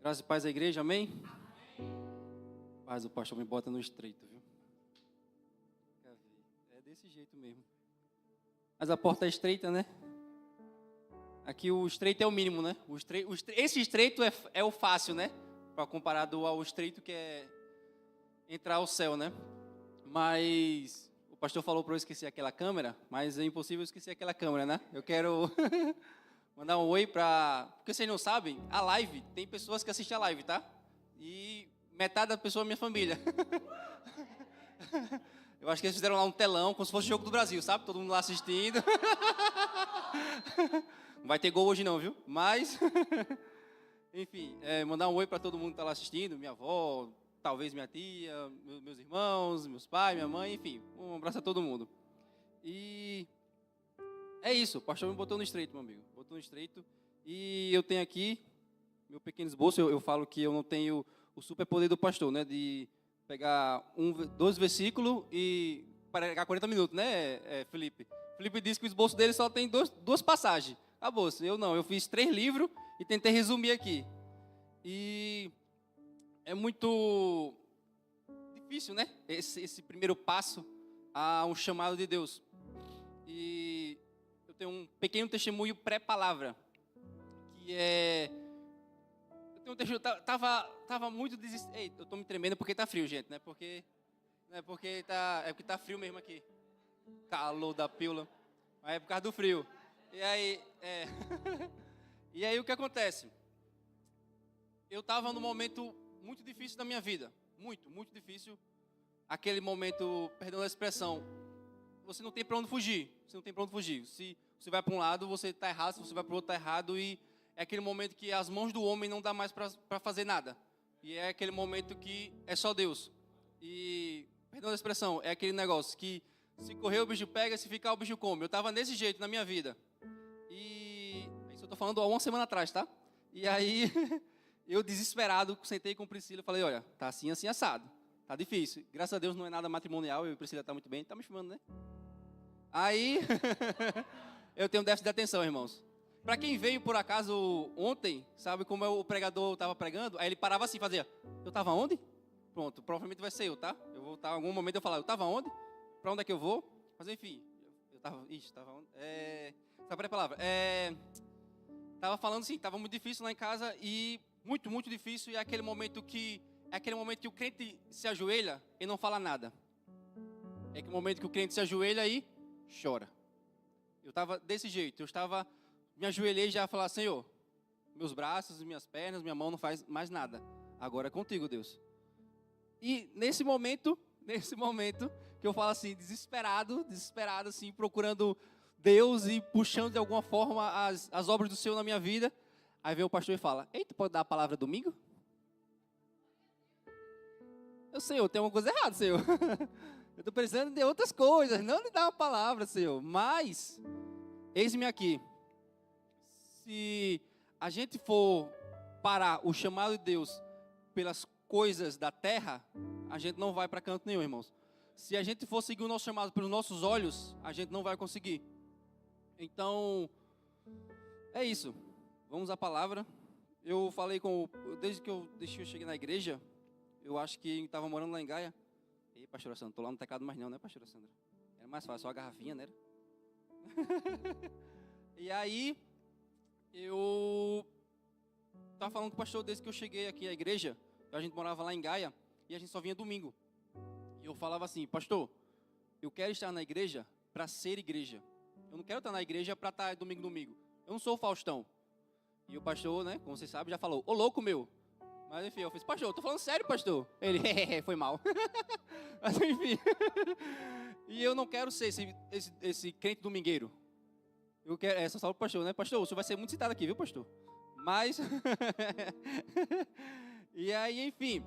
Graças e paz à igreja, amém? Paz, o pastor me bota no estreito, viu? É desse jeito mesmo. Mas a porta é estreita, né? Aqui o estreito é o mínimo, né? Esse estreito é o fácil, né? Para comparado ao estreito que é entrar ao céu, né? Mas o pastor falou para eu esquecer aquela câmera, mas é impossível esquecer aquela câmera, né? Eu quero mandar um oi para... Porque vocês não sabem, a live, tem pessoas que assistem a live, tá? E metade da pessoa é minha família. Eu acho que eles fizeram lá um telão, como se fosse o Jogo do Brasil, sabe? Todo mundo lá assistindo. Não vai ter gol hoje não, viu? Mas, enfim, mandar um oi para todo mundo que está lá assistindo. Minha avó, talvez minha tia, meus irmãos, meus pais, minha mãe, enfim. Um abraço a todo mundo. E é isso, o pastor me botou no estreito, meu amigo. Botou no estreito. E eu tenho aqui, meu pequeno esboço, eu falo que eu não tenho o superpoder do pastor, né? De pegar dois versículos e pregar 40 minutos, né, Felipe? Felipe disse que o esboço dele só tem duas passagens. Acabou. Eu não, eu fiz 3 livros e tentei resumir aqui. E é muito difícil, né? Esse primeiro passo a um chamado de Deus. E eu tenho um pequeno testemunho pré-palavra, que é... Tava muito desesperado. Ei, eu tô me tremendo porque tá frio, gente, né? Porque tá frio mesmo aqui. Calor da pílula. Mas é por causa do frio. E aí, E aí o que acontece? Eu tava num momento muito difícil da minha vida. Muito, muito difícil. Aquele momento, perdão a expressão, você não tem para onde fugir. Você não tem para onde fugir. Se você vai para um lado, você tá errado. Se você vai para o outro, tá errado. E é aquele momento que as mãos do homem não dá mais para fazer nada. E é aquele momento que é só Deus. E, perdão a expressão, é aquele negócio que se correr o bicho pega, se ficar o bicho come. Eu estava desse jeito na minha vida. E isso eu estou falando há uma semana atrás, tá? E aí, eu desesperado, sentei com o Priscila e falei, olha, tá assim, assim, assado. Tá difícil. Graças a Deus não é nada matrimonial, eu e a Priscila tá muito bem. Tá me filmando, né? Aí, eu tenho déficit de atenção, irmãos. Para quem veio, por acaso, ontem, sabe como o pregador estava pregando? Aí ele parava assim, fazia, eu estava onde? Pronto, provavelmente vai ser eu, tá? Eu vou estar, em algum momento eu falar, eu estava onde? Para onde é que eu vou? Mas enfim, eu estava, estava onde? Sabe a palavra? Estava falando assim, estava muito difícil lá em casa e muito, muito difícil. E é aquele momento que o crente se ajoelha e não fala nada. É aquele momento que o crente se ajoelha e chora. Eu estava desse jeito, me ajoelhei e já falar, Senhor, meus braços, minhas pernas, minha mão não faz mais nada. Agora é contigo, Deus. E nesse momento que eu falo assim, desesperado assim, procurando Deus e puxando de alguma forma as obras do Senhor na minha vida. Aí vem o pastor e fala, ei, tu pode dar a palavra domingo? Senhor, tem alguma coisa errada, Senhor. Eu estou precisando de outras coisas, não lhe dar uma palavra, Senhor. Mas, eis-me aqui. Se a gente for parar o chamado de Deus pelas coisas da terra, a gente não vai para canto nenhum, irmãos. Se a gente for seguir o nosso chamado pelos nossos olhos, a gente não vai conseguir. Então, é isso. Vamos à palavra. Eu falei desde que eu cheguei na igreja, eu acho que estava morando lá em Gaia. Ei, pastora Sandra, estou lá no teclado mais não, né, pastora Sandra? Era mais fácil, só a garrafinha, né? E aí, eu estava falando com o pastor desde que eu cheguei aqui à igreja. A gente morava lá em Gaia e a gente só vinha domingo. E eu falava assim, pastor, eu quero estar na igreja para ser igreja. Eu não quero estar na igreja para estar domingo. Eu não sou o Faustão. E o pastor, né, como vocês sabem, já falou, ô louco meu. Mas enfim, eu fiz, pastor, eu tô falando sério, pastor. Ele, foi mal. Mas enfim. E eu não quero ser esse crente domingueiro. Eu quero, essa só o pastor, né? Pastor, o senhor vai ser muito citado aqui, viu, pastor? Mas, e aí, enfim,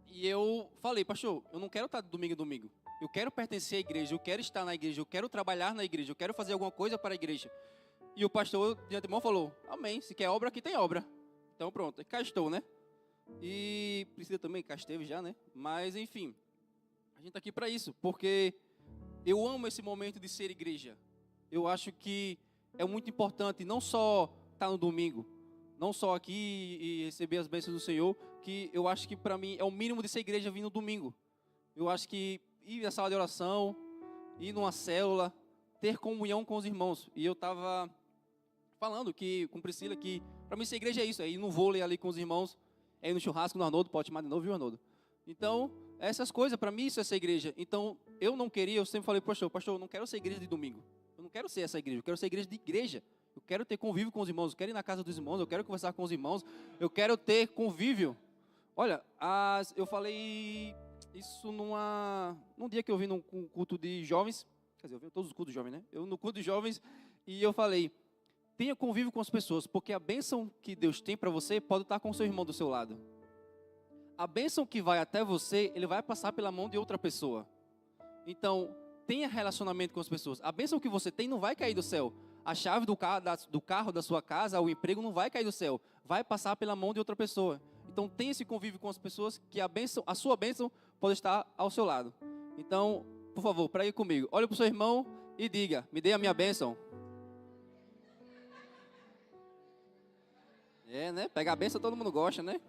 e eu falei, pastor, eu não quero estar de domingo. Eu quero pertencer à igreja, eu quero estar na igreja, eu quero trabalhar na igreja, eu quero fazer alguma coisa para a igreja. E o pastor, de antemão, falou, amém, se quer obra, aqui tem obra. Então pronto, cá estou, né? E Priscila também, cá esteve já, né? Mas, enfim, a gente está aqui para isso, porque eu amo esse momento de ser igreja. Eu acho que é muito importante não só estar no domingo, não só aqui e receber as bênçãos do Senhor, que eu acho que para mim é o mínimo de ser igreja vir no domingo. Eu acho que ir na sala de oração, ir numa célula, ter comunhão com os irmãos. E eu estava falando com Priscila que para mim ser igreja é isso, é ir no vôlei ali com os irmãos, é ir no churrasco no Arnoldo, pode chamar de novo, viu, Arnoldo? Então, essas coisas, para mim isso é ser igreja. Então, eu sempre falei, pastor, eu não quero ser igreja de domingo. Eu não quero ser essa igreja, eu quero ser igreja de igreja. Eu quero ter convívio com os irmãos, eu quero ir na casa dos irmãos, eu quero conversar com os irmãos, eu quero ter convívio. Olha, eu falei isso num dia que eu vim num culto de jovens, quer dizer, eu vi todos os cultos de jovens, né? Eu no culto de jovens, e eu falei, tenha convívio com as pessoas, porque a bênção que Deus tem para você pode estar com o seu irmão do seu lado. A bênção que vai até você, ele vai passar pela mão de outra pessoa. Então, tenha relacionamento com as pessoas. A bênção que você tem não vai cair do céu. A chave do carro da sua casa, o emprego não vai cair do céu. Vai passar pela mão de outra pessoa. Então, tenha esse convívio com as pessoas, que a sua bênção pode estar ao seu lado. Então, por favor, pregue comigo. Olhe para o seu irmão e diga, me dê a minha bênção. É, né? Pegar a bênção todo mundo gosta, né?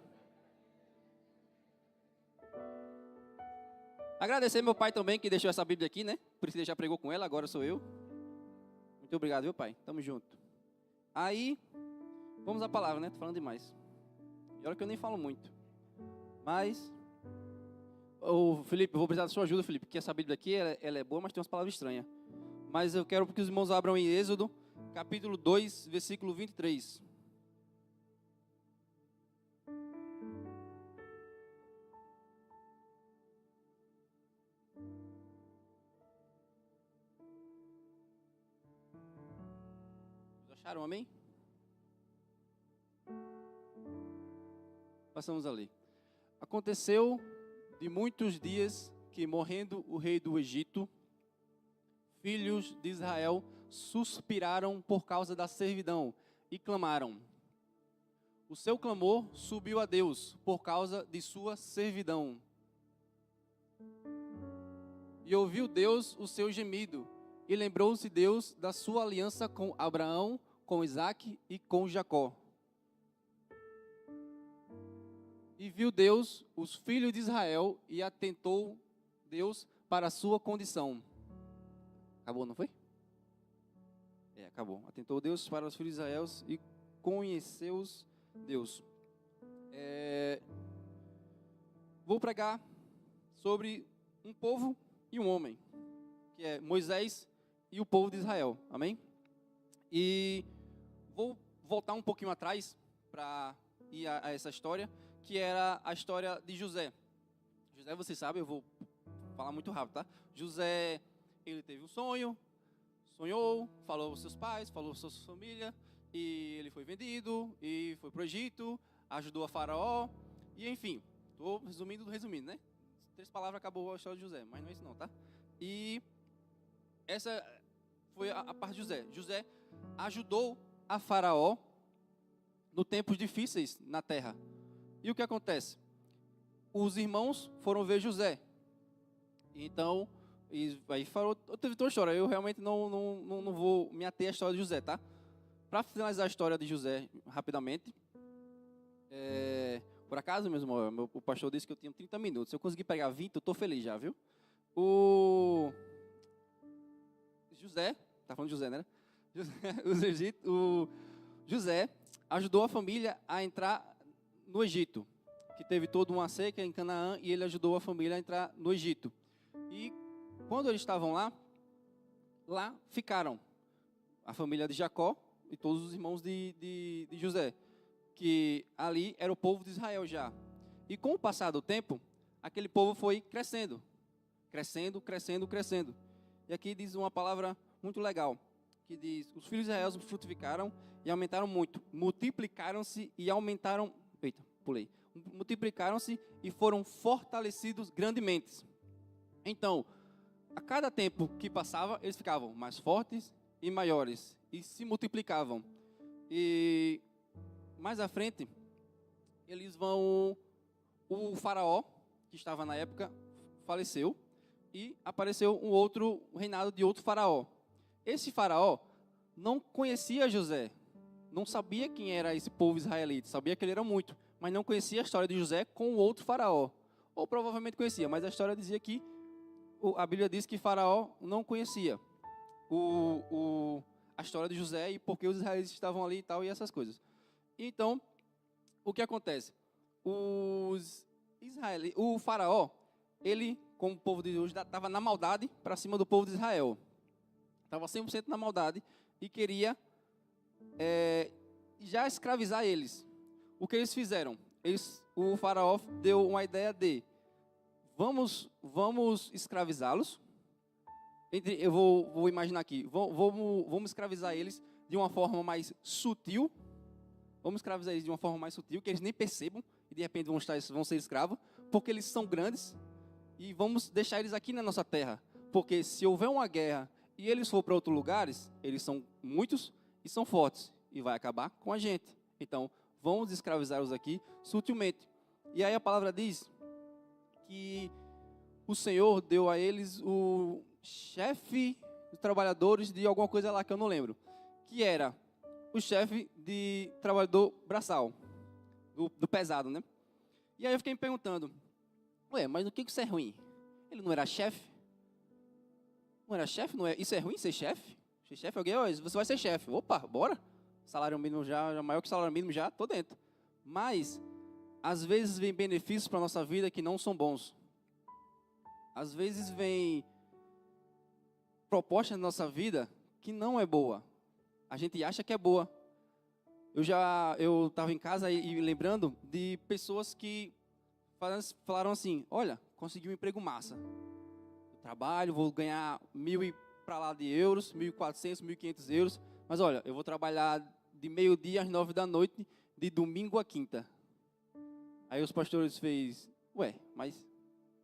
Agradecer meu pai também, que deixou essa Bíblia aqui, né? Priscila já pregou com ela, agora sou eu. Muito obrigado, viu, pai? Tamo junto. Aí, vamos à palavra, né? Tô falando demais. E olha que eu nem falo muito. Mas, Felipe, eu vou precisar da sua ajuda, Felipe, porque essa Bíblia aqui, ela é boa, mas tem umas palavras estranhas. Mas eu quero que os irmãos abram em Êxodo, capítulo 2, versículo 23. Acharam, amém? Passamos ali. Aconteceu de muitos dias que, morrendo o rei do Egito, filhos de Israel suspiraram por causa da servidão e clamaram. O seu clamor subiu a Deus por causa de sua servidão. E ouviu Deus o seu gemido, e lembrou-se Deus da sua aliança com Abraão, com Isaque e com Jacó. E viu Deus os filhos de Israel e atentou Deus para a sua condição. Acabou, não foi? Acabou. Atentou Deus para os filhos de Israel e conheceu-os Deus. Vou pregar sobre um povo e um homem, que é Moisés e o povo de Israel. Amém? E vou voltar um pouquinho atrás para ir a essa história, que era a história de José. José, você sabe, eu vou falar muito rápido, tá? José, ele teve um sonho, sonhou, falou aos seus pais, falou à sua família, e ele foi vendido, e foi para o Egito, ajudou a Faraó, e enfim, estou resumindo, né? 3 palavras acabou a história de José, mas não é isso não, tá? E essa foi a parte de José. José ajudou a Faraó no tempos difíceis na terra. E o que acontece? Os irmãos foram ver José. Então, aí falou, teve toda a história. Eu realmente não vou me ater à história de José, tá? Para finalizar a história de José rapidamente, por acaso, mesmo, o pastor disse que eu tinha 30 minutos. Se eu conseguir pegar 20, eu estou feliz já, viu? O José, tá falando de José, né? O José ajudou a família a entrar no Egito, que teve toda uma seca em Canaã, e ele ajudou a família a entrar no Egito. E quando eles estavam lá ficaram a família de Jacó e todos os irmãos de José, que ali era o povo de Israel já. E com o passar do tempo, aquele povo foi crescendo. E aqui diz uma palavra muito legal, que diz, os filhos de Israel frutificaram e aumentaram muito, multiplicaram-se e aumentaram, multiplicaram-se e foram fortalecidos grandemente. Então, a cada tempo que passava, eles ficavam mais fortes e maiores, e se multiplicavam. E mais à frente, o faraó, que estava na época, faleceu, e apareceu reinado de outro faraó. Esse faraó não conhecia José, não sabia quem era esse povo israelita, sabia que ele era muito, mas não conhecia a história de José com o outro faraó. Ou provavelmente conhecia, mas a história dizia que, a Bíblia diz que faraó não conhecia a história de José e porque os israelitas estavam ali e tal, e essas coisas. Então, o que acontece? O faraó, ele, como o povo de hoje, estava na maldade para cima do povo de Israel. Estava 100% na maldade e queria já escravizar eles. O que eles fizeram? O faraó deu uma ideia de vamos escravizá-los. Eu vou imaginar aqui, vamos escravizar eles de uma forma mais sutil. Vamos escravizar eles de uma forma mais sutil, que eles nem percebam e de repente vão ser escravos, porque eles são grandes, e vamos deixar eles aqui na nossa terra, porque se houver uma guerra e eles for para outros lugares, eles são muitos e são fortes, e vai acabar com a gente. Então, vamos escravizá-los aqui sutilmente. E aí a palavra diz que o Senhor deu a eles o chefe dos trabalhadores de alguma coisa lá que eu não lembro, que era o chefe de trabalhador braçal, do pesado, né? E aí eu fiquei me perguntando, mas o que isso é ruim? Ele não era chefe? Não era chefe? Não é? Isso é ruim, ser chefe? Ser chefe? Alguém, você vai ser chefe. Opa, bora. Salário mínimo já maior que salário mínimo, já tô dentro. Mas, às vezes vem benefícios para a nossa vida que não são bons. Às vezes vem proposta na nossa vida que não é boa. A gente acha que é boa. Eu estava em casa e lembrando de pessoas que falaram assim, olha, consegui um emprego massa. Eu trabalho, vou ganhar 1.000 e para lá de euros, 1.400, 1.500 euros. Mas olha, eu vou trabalhar de meio-dia às 9 da noite, de domingo a quinta. Aí os pastores fez, mas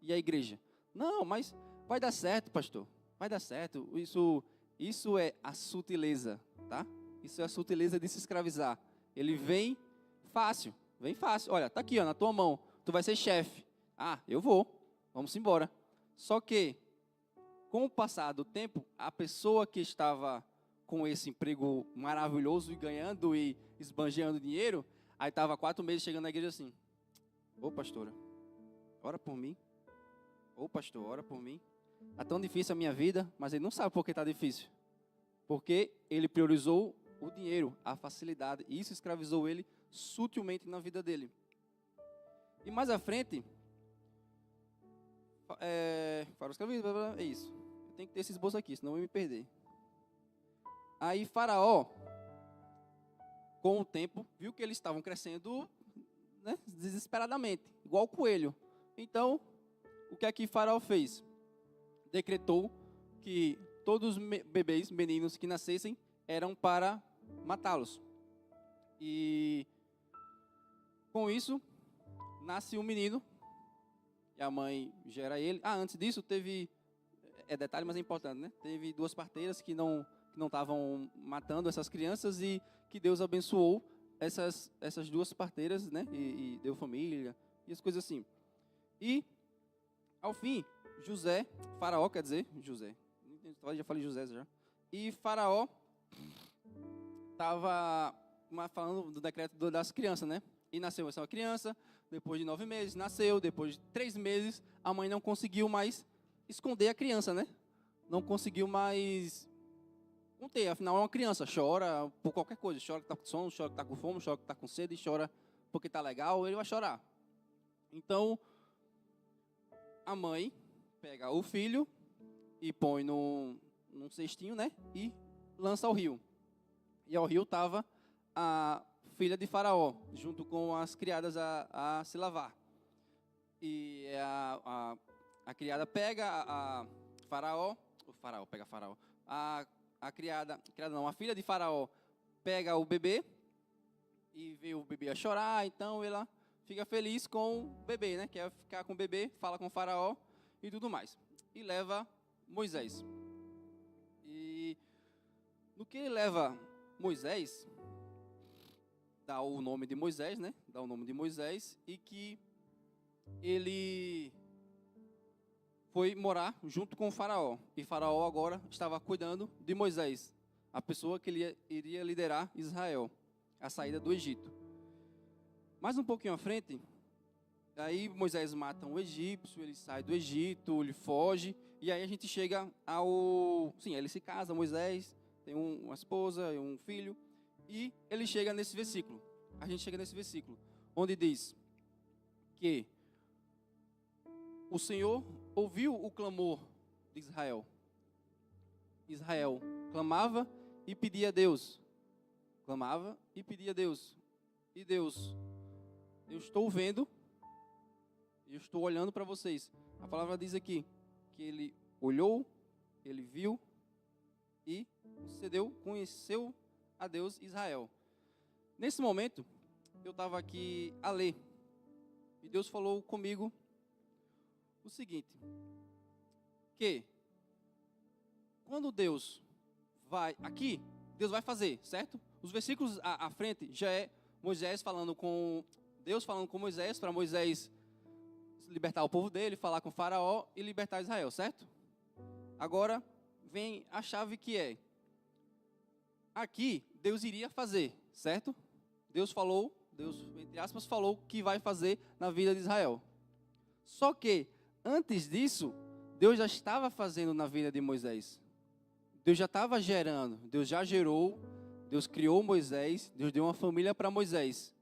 e a igreja? Não, mas vai dar certo, pastor. Vai dar certo. Isso é a sutileza, tá? Isso é a sutileza de se escravizar. Ele vem fácil. Olha, tá aqui, na tua mão. Tu vai ser chefe. Ah, eu vou. Vamos embora. Só que, com o passar do tempo, a pessoa que estava com esse emprego maravilhoso e ganhando e esbanjando dinheiro, aí estava 4 meses chegando na igreja assim, ô pastora, ora por mim. Ô pastor, ora por mim. Está tão difícil a minha vida, mas ele não sabe por que está difícil. Porque ele priorizou o dinheiro, a facilidade, e isso escravizou ele sutilmente na vida dele. E mais à frente, é isso. Eu tenho que ter esse esboço aqui, senão eu vou me perder. Aí Faraó, com o tempo, viu que eles estavam crescendo, né, desesperadamente, igual o coelho. Então, o que é que Faraó fez? Decretou que todos os bebês, meninos que nascessem, eram para matá-los. E com isso, nasce um menino, e a mãe gera ele. Antes disso, teve, detalhe, mas é importante, né? Teve 2 parteiras que não estavam matando essas crianças e que Deus abençoou essas 2 parteiras, né? E deu família, e as coisas assim. E, ao fim, Faraó, já falei José já. E Faraó estava falando do decreto das crianças, né? E nasceu essa criança, depois de 9 meses, nasceu, depois de 3 meses, a mãe não conseguiu mais esconder a criança, né? Não conseguiu mais conter, afinal é uma criança, chora por qualquer coisa, chora que está com sono, chora que está com fome, chora que está com sede, chora porque está legal, ele vai chorar. Então, a mãe pega o filho e põe num cestinho, né? E lança ao rio. E ao rio estava a filha de Faraó, junto com as criadas a se lavar. E a criada pega a filha de Faraó pega o bebê e vê o bebê a chorar, então ela fica feliz com o bebê, né? Quer ficar com o bebê, fala com o Faraó e tudo mais. E leva Moisés. E no que ele leva Moisés, dá o nome de Moisés, né? Dá o nome de Moisés, e que ele foi morar junto com o Faraó. E Faraó agora estava cuidando de Moisés, a pessoa que ele iria liderar Israel. a saída do Egito. Mais um pouquinho à frente, aí Moisés mata um egípcio, ele sai do Egito, ele foge, e aí a gente chega ao... Sim, ele se casa, Moisés, tem uma esposa e um filho, e ele chega nesse versículo. A gente chega nesse versículo, onde diz que o Senhor ouviu o clamor de Israel. Israel clamava e pedia a Deus. Clamava e pedia a Deus. E Deus, eu estou vendo, eu estou olhando para vocês. A palavra diz aqui que ele olhou, ele viu e conheceu a Deus Israel. Nesse momento, eu estava aqui a ler. E Deus falou comigo o seguinte, que quando Deus vai, aqui, Deus vai fazer, certo? Os versículos à frente já é Moisés falando com, Deus falando com Moisés, para Moisés libertar o povo dele, falar com o faraó e libertar Israel, certo? Agora vem a chave que é, aqui Deus iria fazer, certo? Deus, entre aspas, falou que vai fazer na vida de Israel. Só que, antes disso, Deus já estava fazendo na vida de Moisés. Deus já estava gerando, Deus já gerou, Deus criou Moisés, Deus deu uma família para Moisés.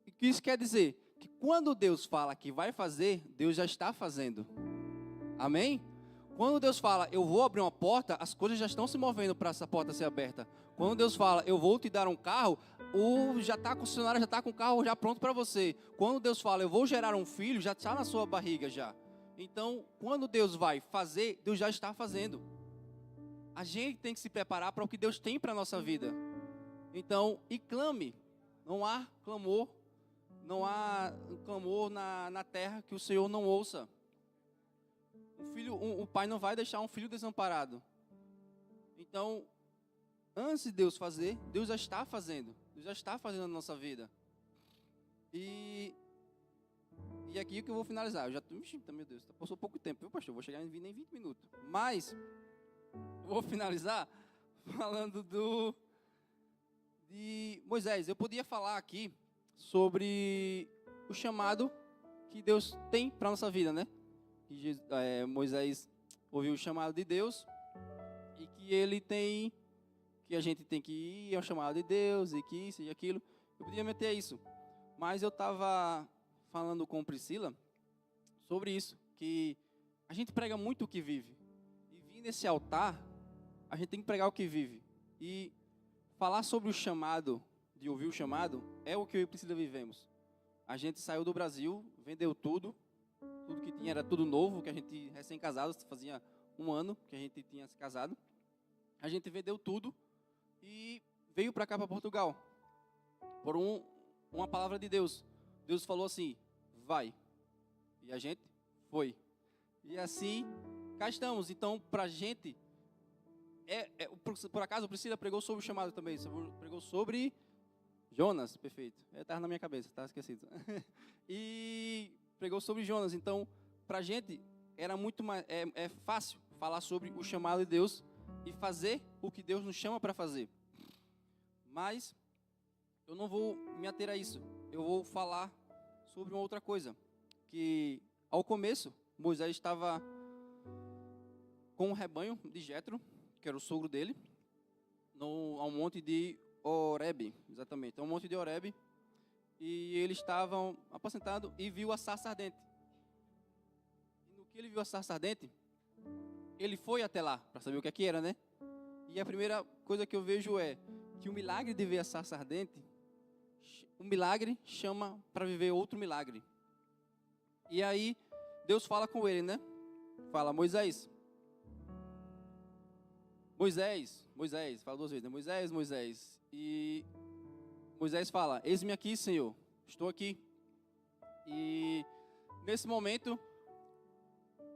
E o que isso quer dizer? Que quando Deus fala que vai fazer, Deus já está fazendo. Amém? Quando Deus fala, eu vou abrir uma porta, as coisas já estão se movendo para essa porta ser aberta. Quando Deus fala, eu vou te dar um carro, a concessionária já está com o carro já pronto para você. Quando Deus fala, eu vou gerar um filho, já está na sua barriga já. Então, quando Deus vai fazer, Deus já está fazendo. A gente tem que se preparar para o que Deus tem para a nossa vida. Então, e clame. Não há clamor na terra que o Senhor não ouça. O pai não vai deixar um filho desamparado. Então, antes de Deus fazer, Deus já está fazendo. Deus já está fazendo na nossa vida. E aqui que eu vou finalizar. Eu já estou... Meu Deus, passou pouco tempo, viu, pastor? Eu vou chegar em 20 minutos. Mas, vou finalizar falando de Moisés. Eu podia falar aqui sobre o chamado que Deus tem para a nossa vida, né? Que Moisés ouviu o chamado de Deus e que a gente tem que ir ao chamado de Deus e que isso e aquilo. Eu podia meter isso, mas eu estava falando com Priscila sobre isso, que a gente prega muito o que vive. E vir nesse altar, a gente tem que pregar o que vive. E falar sobre o chamado, de ouvir o chamado, é o que eu e Priscila vivemos. A gente saiu do Brasil, vendeu tudo que tinha era tudo novo, que a gente recém-casado, fazia 1 ano que a gente tinha se casado. A gente vendeu tudo e veio para cá, para Portugal, por uma palavra de Deus. Deus falou assim, vai. E a gente foi. E assim, cá estamos. Então, para a gente, por acaso, a Priscila pregou sobre o chamado também. Pregou sobre Jonas, perfeito. Estava na minha cabeça, estava esquecido. E pregou sobre Jonas. Então, para a gente, era muito mais, é fácil falar sobre o chamado de Deus e fazer o que Deus nos chama para fazer. Mas eu não vou me ater a isso. Eu vou falar sobre uma outra coisa. Que ao começo, Moisés estava com um rebanho de Jetro, que era o sogro dele, ao monte de Horebe, exatamente, ao monte de Horebe. E eles estavam apacentados e viu a sarça ardente. E no que ele viu a sarça ardente, ele foi até lá para saber o que era, né? E a primeira coisa que eu vejo é que o milagre de ver a sarça ardente, um milagre chama para viver outro milagre. E aí Deus fala com ele, né? Fala, Moisés, fala 2 vezes, né? Moisés. E Moisés fala, eis-me aqui, Senhor, estou aqui. E nesse momento,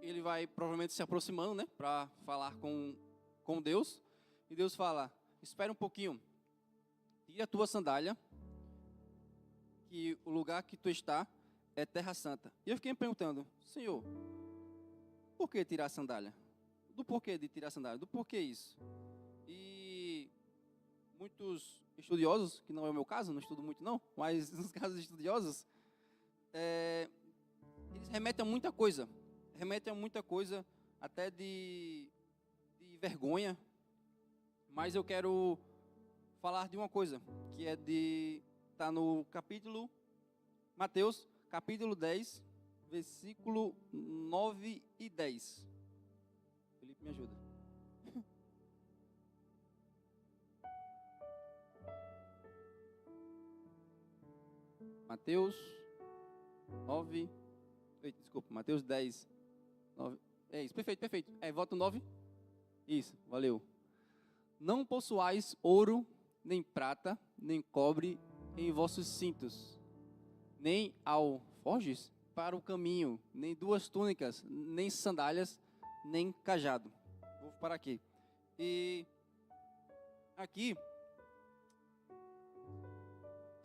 ele vai provavelmente se aproximando, né? Para falar com Deus. E Deus fala, espera um pouquinho, tira a tua sandália, que o lugar que tu está é terra santa. E eu fiquei me perguntando, Senhor, por que tirar a sandália? Do porquê de tirar a sandália? Do porquê isso? E muitos estudiosos, que não é o meu caso, não estudo muito não, mas nos casos estudiosos, eles remetem a muita coisa, até de vergonha, mas eu quero falar de uma coisa, que está no capítulo, Mateus, capítulo 10, versículo 9 e 10. Felipe, me ajuda. Mateus 9, desculpa, Mateus 10, 9, é isso, perfeito, volta o 9, isso, valeu. Não possuais ouro, nem prata, nem cobre em vossos cintos, nem alforjes para o caminho, nem duas túnicas, nem sandálias, nem cajado. Vou parar aqui. E aqui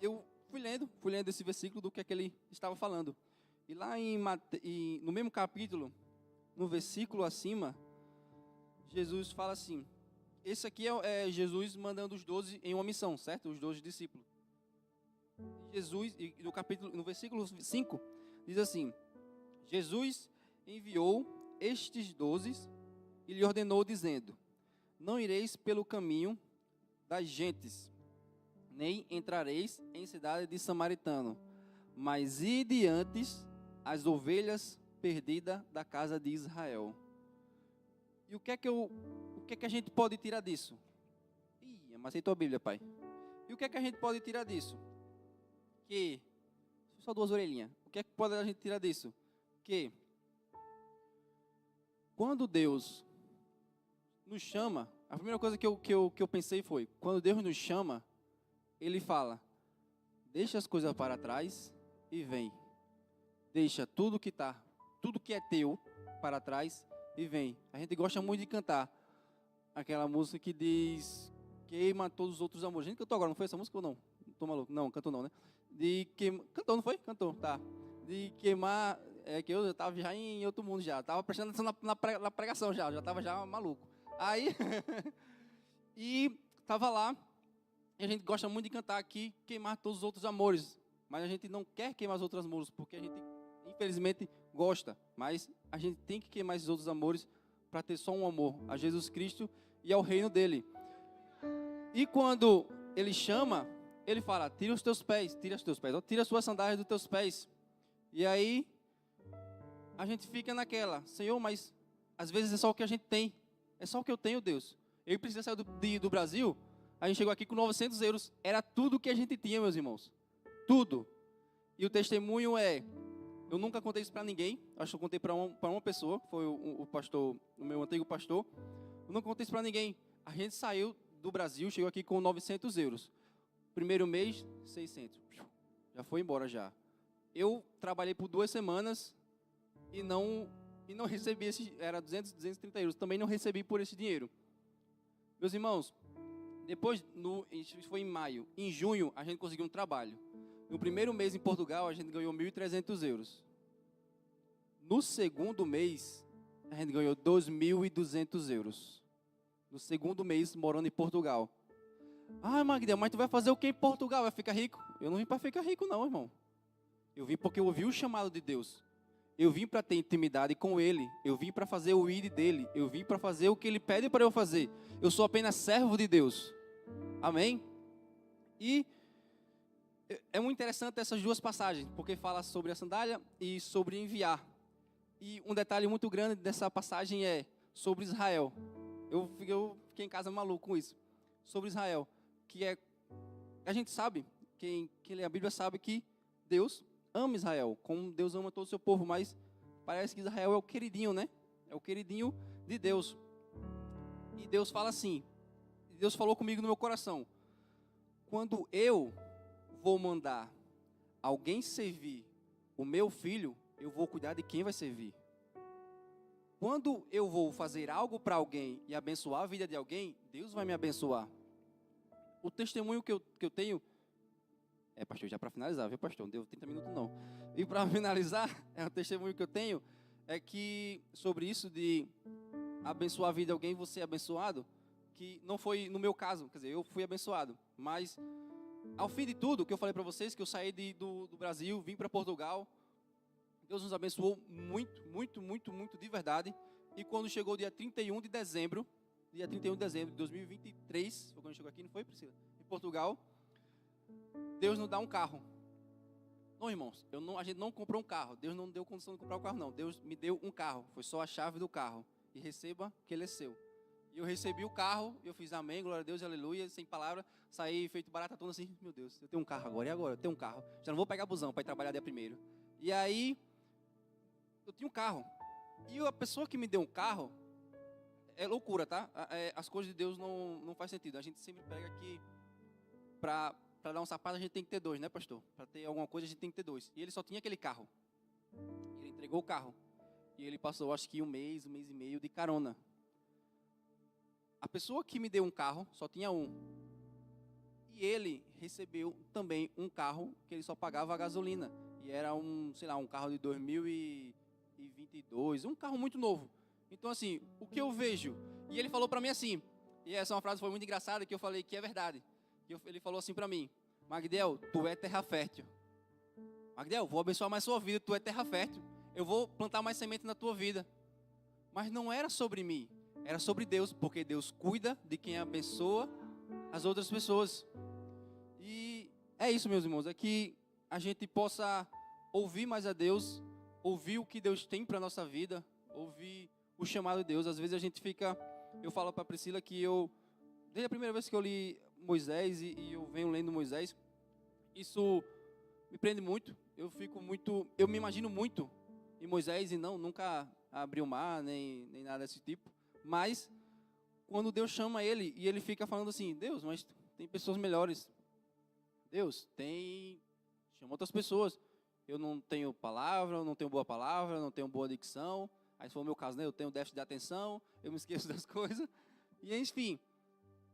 eu fui lendo esse versículo do que é que ele estava falando. E lá no mesmo capítulo, no versículo acima, Jesus fala assim, esse aqui é Jesus mandando os 12 em uma missão, certo? Os 12 discípulos. Jesus, no versículo 5, diz assim, Jesus enviou estes 12 e lhe ordenou dizendo, não ireis pelo caminho das gentes, nem entrareis em cidade de samaritano, mas ide antes as ovelhas perdidas da casa de Israel. E o que é que a gente pode tirar disso? Amassei tua Bíblia, pai. E o que é que a gente pode tirar disso? Só duas orelhinhas. O que é que pode a gente tirar disso? Que quando Deus nos chama, a primeira coisa que eu pensei foi, quando Deus nos chama, Ele fala, deixa as coisas para trás e vem. Deixa tudo que é teu para trás e vem. A gente gosta muito de cantar aquela música que diz, queima todos os outros amores. A gente cantou agora, não foi essa música ou não? Tô maluco? Não, cantou não, né? Cantou, não foi? Cantou, tá. De queimar, que eu estava já em outro mundo já. Estava prestando atenção na pregação já estava já maluco. Aí, e estava lá, e a gente gosta muito de cantar aqui, queimar todos os outros amores. Mas a gente não quer queimar os outros amores, porque a gente, infelizmente, gosta. Mas a gente tem que queimar esses outros amores para ter só um amor, a Jesus Cristo e ao reino dele. E quando Ele chama, Ele fala, tira as suas sandálias dos teus pés. E aí, a gente fica naquela, Senhor, mas às vezes é só o que a gente tem. É só o que eu tenho, Deus. Eu precisei sair do Brasil, a gente chegou aqui com 900 euros. Era tudo que a gente tinha, meus irmãos. Tudo. E o testemunho eu nunca contei isso para ninguém. Acho que eu contei para uma pessoa, foi o pastor, o meu antigo pastor. Eu não contei isso para ninguém. A gente saiu do Brasil, chegou aqui com 900 euros. Primeiro mês, 600. Já foi embora já. Eu trabalhei por 2 semanas e não recebi era 230 euros. Também não recebi por esse dinheiro. Meus irmãos, depois, isso foi em maio. Em junho, a gente conseguiu um trabalho. No primeiro mês em Portugal, a gente ganhou 1.300 euros. No segundo mês, a gente ganhou 2.200 euros. No segundo mês, morando em Portugal. Ah, Magdalena, mas tu vai fazer o que em Portugal? Vai ficar rico? Eu não vim para ficar rico não, irmão. Eu vim porque eu ouvi o chamado de Deus. Eu vim para ter intimidade com Ele. Eu vim para fazer o ir dEle. Eu vim para fazer o que Ele pede para eu fazer. Eu sou apenas servo de Deus. Amém? E é muito interessante essas duas passagens, porque fala sobre a sandália e sobre enviar. E um detalhe muito grande dessa passagem é sobre Israel. Eu fiquei em casa maluco com isso. Sobre Israel, a gente sabe, quem lê a Bíblia sabe que Deus ama Israel, como Deus ama todo o seu povo, mas parece que Israel é o queridinho, né? É o queridinho de Deus. E Deus fala assim, Deus falou comigo no meu coração, quando eu vou mandar alguém servir o meu filho, eu vou cuidar de quem vai servir. Quando eu vou fazer algo para alguém e abençoar a vida de alguém, Deus vai me abençoar. O testemunho que eu tenho... pastor, já para finalizar, viu, pastor? Não deu 30 minutos, não. E para finalizar, o testemunho que eu tenho é que, sobre isso de abençoar a vida de alguém, você é abençoado, que não foi no meu caso, quer dizer, eu fui abençoado, mas ao fim de tudo, que eu falei para vocês, que eu saí do Brasil, vim para Portugal, Deus nos abençoou muito, muito, muito, muito de verdade. E quando chegou o dia 31 de dezembro de 2023, foi quando chegou aqui, não foi, Priscila? Em Portugal, Deus nos dá um carro. Não, irmãos, a gente não comprou um carro. Deus não deu condição de comprar um carro, não. Deus me deu um carro. Foi só a chave do carro. E receba que ele é seu. E eu recebi o carro, eu fiz amém, glória a Deus, aleluia, sem palavra. Saí feito barata toda assim, meu Deus, eu tenho um carro agora, e agora? Eu tenho um carro. Já não vou pegar busão para ir trabalhar dia primeiro. E aí, eu tinha um carro. E a pessoa que me deu um carro, é loucura, tá? As coisas de Deus não faz sentido. A gente sempre pega que para dar um sapato a gente tem que ter dois, né, pastor? Para ter alguma coisa a gente tem que ter dois. E ele só tinha aquele carro. Ele entregou o carro. E ele passou, acho que um mês e meio de carona. A pessoa que me deu um carro só tinha um. E ele recebeu também um carro que ele só pagava a gasolina. E era um carro de 2022, um carro muito novo. Então, assim, o que eu vejo... E ele falou para mim assim, e essa é uma frase que foi muito engraçada, que eu falei que é verdade. Ele falou assim para mim, Magdiel, tu é terra fértil. Magdiel, vou abençoar mais sua vida, tu é terra fértil. Eu vou plantar mais semente na tua vida. Mas não era sobre mim, era sobre Deus, porque Deus cuida de quem abençoa as outras pessoas. E é isso, meus irmãos, é que a gente possa ouvir mais a Deus, ouvir o que Deus tem para a nossa vida, ouvir o chamado de Deus. Às vezes a gente fica, eu falo para a Priscila que desde a primeira vez que eu li Moisés e eu venho lendo Moisés, isso me prende muito, eu me imagino muito em Moisés e nunca abri o mar, nem nada desse tipo, mas quando Deus chama ele e ele fica falando assim, Deus, mas tem pessoas melhores, Deus, chama outras pessoas, eu não tenho palavra, eu não tenho boa palavra, eu não tenho boa dicção, aí se for o meu caso, né, eu tenho déficit de atenção, eu me esqueço das coisas, e enfim,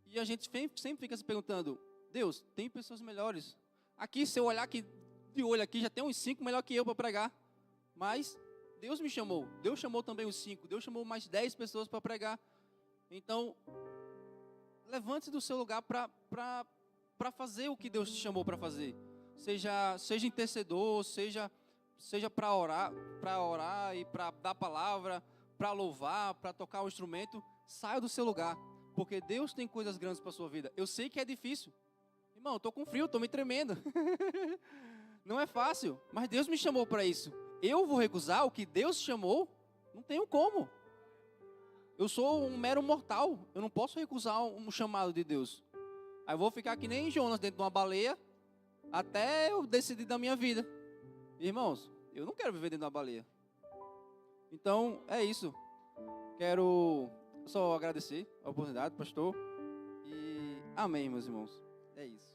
e a gente sempre fica se perguntando, Deus, tem pessoas melhores, aqui se eu olhar aqui, de olho aqui, já tem uns 5 melhor que eu para pregar, mas Deus me chamou, Deus chamou também os 5, Deus chamou mais 10 pessoas para pregar, então, levante-se do seu lugar para fazer o que Deus te chamou para fazer. Seja intercedor, seja para orar e para dar palavra, para louvar, para tocar o instrumento. Saia do seu lugar, porque Deus tem coisas grandes para a sua vida. Eu sei que é difícil. Irmão, eu estou com frio, estou me tremendo. Não é fácil, mas Deus me chamou para isso. Eu vou recusar o que Deus chamou? Não tenho como. Eu sou um mero mortal, eu não posso recusar um chamado de Deus. Aí eu vou ficar que nem Jonas dentro de uma baleia, até eu decidir da minha vida. Irmãos, eu não quero viver dentro de uma baleia. Então, é isso. Quero só agradecer a oportunidade, pastor. E amém, meus irmãos. É isso.